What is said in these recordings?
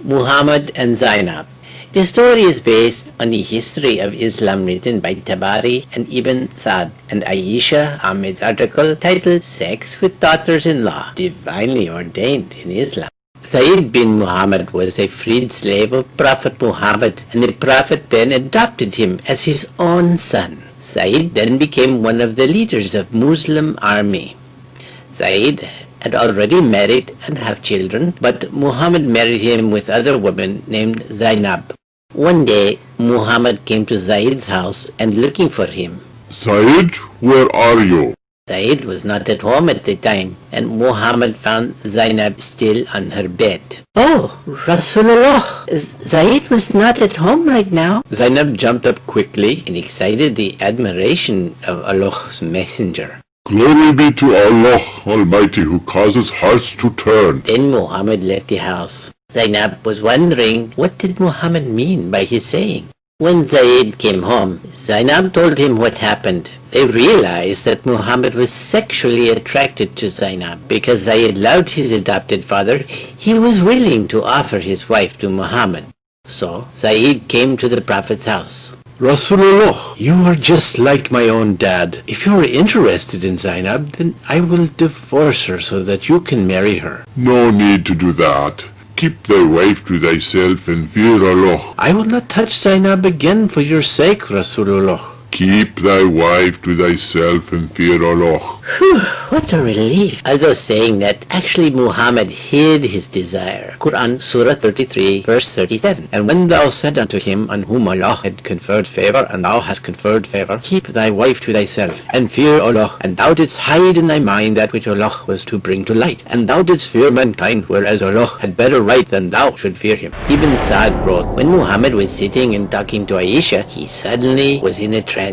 Muhammad and Zainab. The story is based on the history of Islam written by Tabari and Ibn Sa'd and Aisha Ahmed's article titled Sex with Daughters-in-Law, Divinely Ordained in Islam. Zaid bin Muhammad was a freed slave of Prophet Muhammad, and the Prophet then adopted him as his own son. Zaid then became one of the leaders of Muslim army. Zaid had already married and have children, but Muhammad married him with other women named Zainab. One day, Muhammad came to Zaid's house and looking for him. Zaid, where are you? Zaid was not at home at the time, and Muhammad found Zainab still on her bed. Oh, Rasulullah, Zaid was not at home right now. Zainab jumped up quickly and excited the admiration of Allah's messenger. Glory be to Allah Almighty who causes hearts to turn. Then Muhammad left the house. Zainab was wondering what did Muhammad mean by his saying. When Zaid came home, Zainab told him what happened. They realized that Muhammad was sexually attracted to Zainab. Because Zaid loved his adopted father, he was willing to offer his wife to Muhammad. So Zaid came to the Prophet's house. Rasulullah, you are just like my own dad. If you are interested in Zainab, then I will divorce her so that you can marry her. No need to do that. Keep thy wife to thyself and fear Allah. I will not touch Zainab again for your sake, Rasulullah. Keep thy wife to thyself and fear Allah. Whew, what a relief. Although saying that, actually Muhammad hid his desire. Quran, Surah 33, verse 37. And when thou said unto him on whom Allah had conferred favor, and thou hast conferred favor, keep thy wife to thyself, and fear Allah, and thou didst hide in thy mind that which Allah was to bring to light, and thou didst fear mankind, whereas Allah had better right than thou should fear him. Ibn Sa'd wrote, when Muhammad was sitting and talking to Aisha, he suddenly was in a trance.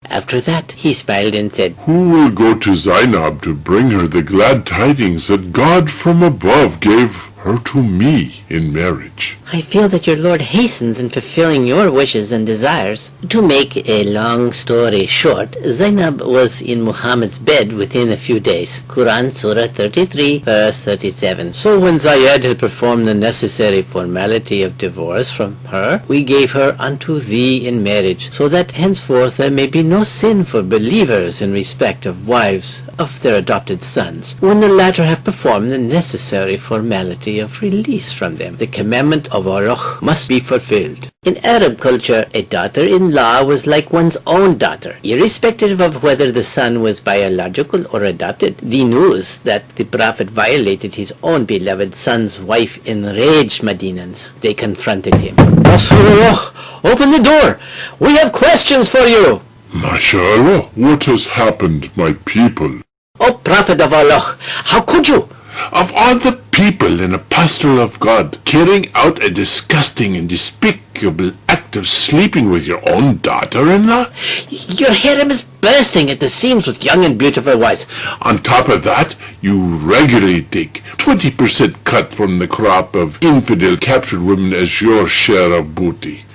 After that, he smiled and said, Who will go to Zainab to bring her the glad tidings that God from above gave her to me in marriage? I feel that your Lord hastens in fulfilling your wishes and desires. To make a long story short, Zainab was in Muhammad's bed within a few days. Quran, Surah 33, verse 37. So when Zayd had performed the necessary formality of divorce from her, we gave her unto thee in marriage, so that henceforth there may be no sin for believers in respect of wives of their adopted sons, when the latter have performed the necessary formality of release from them. The commandment of Allah must be fulfilled. In Arab culture, a daughter-in-law was like one's own daughter, irrespective of whether the son was biological or adopted. The news that the Prophet violated his own beloved son's wife enraged Madinans. They confronted him. Rasulullah, open the door! We have questions for you! MashaAllah, what has happened, my people? O Prophet of Allah, how could you? Of all the people and apostle of God, carrying out a disgusting and despicable act of sleeping with your own daughter-in-law? Your harem is bursting at the seams with young and beautiful wives. On top of that, you regularly take 20% cut from the crop of infidel captured women as your share of booty.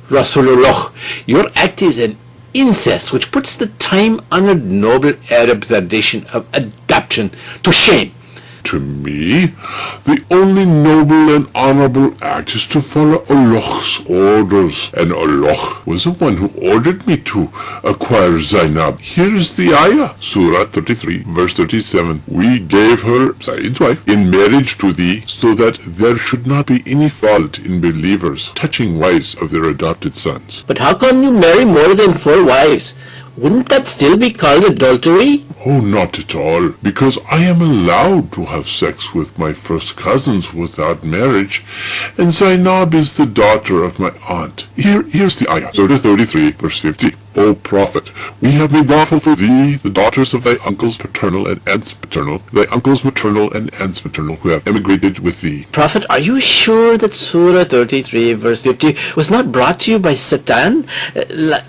Rasulullah, your act is an incest which puts the time-honored noble Arab tradition of adoption to shame. To me, the only noble and honorable act is to follow Allah's orders, and Allah was the one who ordered me to acquire Zainab. Here is the ayah, Surah 33, verse 37. We gave her, Zaid's wife, in marriage to thee, so that there should not be any fault in believers touching wives of their adopted sons. But how come you marry more than 4 wives? Wouldn't that still be called adultery? Oh, not at all, because I am allowed to have sex with my first cousins without marriage, and Zainab is the daughter of my aunt. Here's the ayah, Surah 33, verse 50. O Prophet, we have made lawful for thee the daughters of thy uncles paternal and aunts paternal, thy uncles maternal and aunts maternal, who have emigrated with thee. Prophet, are you sure that Surah 33, verse 50 was not brought to you by Satan,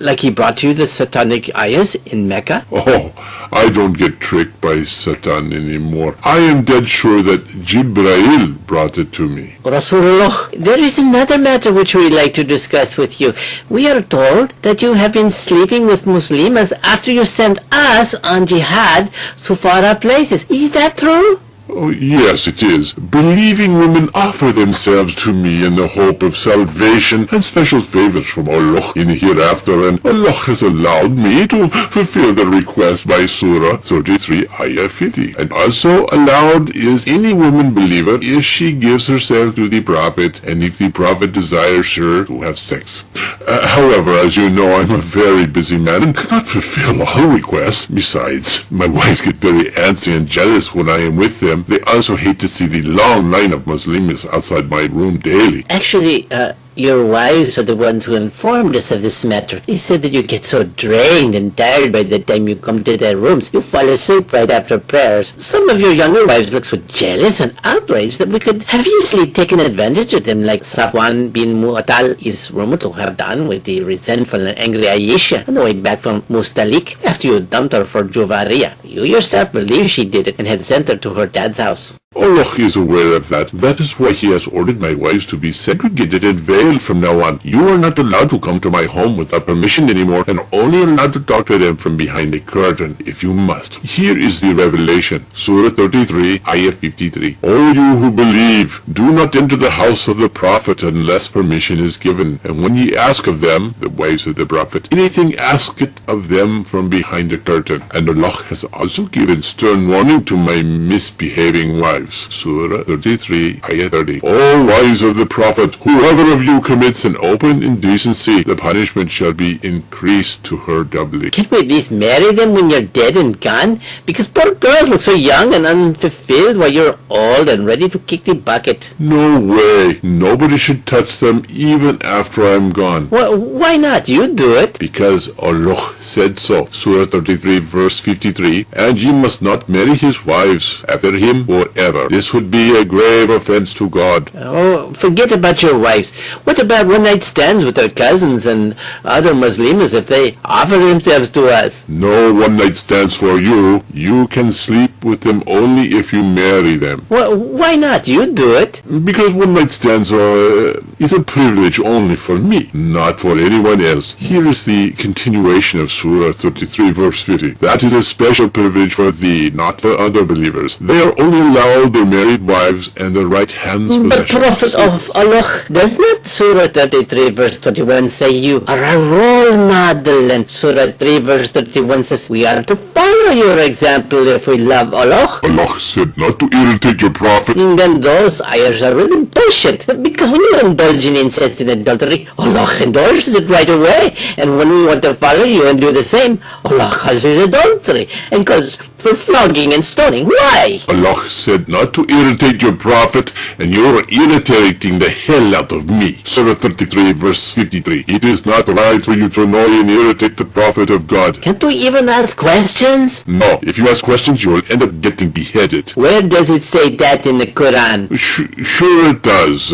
like he brought to you the satanic ayahs in Mecca? Oh, I don't get tricked by Satan anymore. I am dead sure that Jibrail brought it to me. Rasulullah, there is another matter which we like to discuss with you. We are told that you have been sleeping with Muslims after you sent us on jihad to far-off places. Is that true? Oh, yes, it is. Believing women offer themselves to me in the hope of salvation and special favors from Allah in the hereafter, and Allah has allowed me to fulfill the request by Surah 33, Ayah 50. And also allowed is any woman believer if she gives herself to the Prophet and if the Prophet desires her to have sex. However, as you know, I'm a very busy man and cannot fulfill all requests. Besides, my wives get very antsy and jealous when I am with them. They also hate to see the long line of Muslims outside my room daily. Actually, your wives are the ones who informed us of this matter. They said that you get so drained and tired by the time you come to their rooms. You fall asleep right after prayers. Some of your younger wives look so jealous and outraged that we could have easily taken advantage of them, like Safwan bin Mu'attal is rumored to have done with the resentful and angry Aisha on the way back from Mustalik after you dumped her for Juvariya. You yourself believe she did it and had sent her to her dad's house. Allah is aware of that. That is why He has ordered my wives to be segregated and veiled from now on. You are not allowed to come to my home without permission anymore, and only allowed to talk to them from behind a curtain, if you must. Here is the revelation. Surah 33, Ayah 53. O you who believe, do not enter the house of the Prophet unless permission is given. And when ye ask of them, the wives of the Prophet, anything, ask it of them from behind a curtain. And Allah has also given stern warning to my misbehaving wives. Surah 33, Ayah 30. O wives of the Prophet, whoever of you commits an open indecency, the punishment shall be increased to her doubly. Can't we at least marry them when you're dead and gone? Because poor girls look so young and unfulfilled while you're old and ready to kick the bucket. No way. Nobody should touch them even after I'm gone. Why not? You do it. Because Allah said so. Surah 33, verse 53. And ye must not marry his wives after him or ever. This would be a grave offense to God. Oh, forget about your wives. What about one-night stands with our cousins and other Muslims if they offer themselves to us? No one-night stands for you. You can sleep with them only if you marry them. Why not? You do it. Because one-night stands is a privilege only for me, not for anyone else. Here is the continuation of Surah 33, verse 50. That is a special privilege for thee, not for other believers. They are only allowed their married wives and their right hands But possessions. Prophet of Allah, does not Surah 33 verse 21 say you are a role model, and Surah 3 verse 31 says we are to follow your example if we love Allah? Allah said not to irritate your Prophet. Then those ayahs are really bullshit, because when you indulge in incest and adultery, Allah endorses it right away, and when we want to follow you and do the same, Allah calls it adultery and calls for flogging and stoning. Why? Allah said not to irritate your Prophet, and you're irritating the hell out of me. Surah 33 verse 53. It is not right for you to annoy and irritate the Prophet of God. Can't we even ask questions? No, if you ask questions you will end up getting beheaded. Where does it say that in the Quran? Sure it does.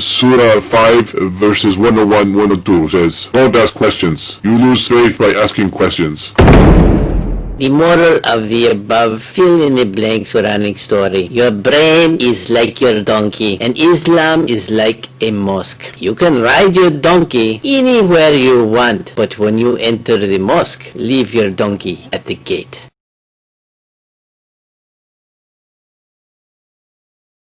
Surah 5 verses 101, 102 says, don't ask questions. You lose faith by asking questions. The moral of the above fill-in-the-blank Quranic story. Your brain is like your donkey, and Islam is like a mosque. You can ride your donkey anywhere you want, but when you enter the mosque, leave your donkey at the gate.